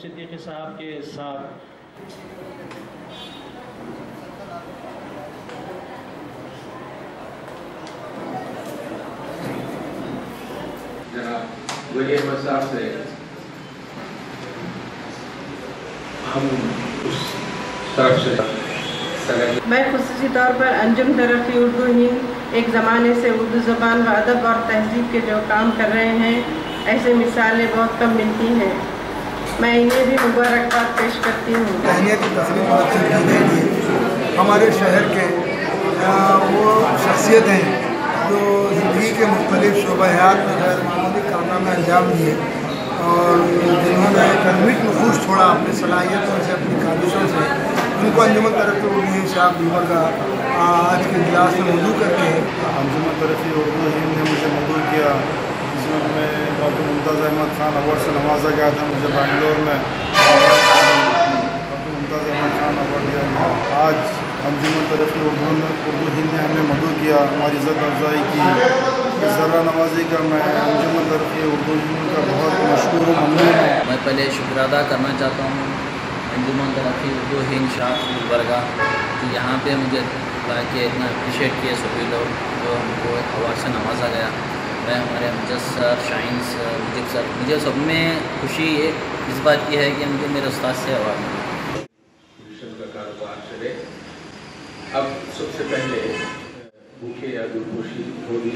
صدیقی صاحب کے ساتھ جناب ولی احمد صاحب سے ہم اس طرف سے میں خصوصی طور پر انجم ترقی اردو ہند ایک زمانے سے اردو زبان و ادب اور تہذیب کے جو کام کر رہے ہیں، ایسے مثالیں بہت کم ملتی ہیں، میں انہیں بھی مبارکباد پیش کرتی ہوں۔ ذہنیت کی تقریب منعقد کی گئی تھی۔ ہمارے شہر کے وہ شخصیت ہیں جو زندگی کے مختلف شعبہ حیات میں غیر معمولی کارنامے انجام دیے اور جنہوں نے اکیڈمک نفوذ چھوڑا اپنی صلاحیتوں سے، اپنی کاوشوں سے، ان کو انجمن ترقی اردو ہند صاحب گلبرگہ آج کے اجلاس میں مدعو کرتے ہیں۔ انجمن ترقی اردو ہند نے مجھے مدعو کیا، جس میں ڈاکٹر ممتاز احمد خان ایوارڈ سے نوازا گیا تھا۔ مجھے بنگلور میں ڈاکٹر ممتاز احمد خان ایوارڈ دیا گیا۔ آج انجمن ترقی اردو ہند نے ہمیں مدعو کیا، ہماری عزت افزائی کی، ذرا نوازی کا میں انجمن ترقی اردو ہند کا بہت مشکور و ممنون ہوں۔ میں پہلے شکر ادا کرنا چاہتا ہوں انجمن ترقی اردو ہند شاخ گلبرگہ کہ یہاں پہ مجھے کہ اتنا اپریشیٹ کیے سبھی لوگ جو ہم کو ایک ایوارڈ سے نوازا گیا۔ میں ہمارے امجد سر، شاہین سر، مجیب سر، مجھے سب میں خوشی اس بات کی ہے کہ مجھے میرے استاد سے ایوارڈ ملا۔ ٹیوشن کا کاروبار چلے۔ اب سب سے پہلے بھوکے یا دلپوشی ہوگی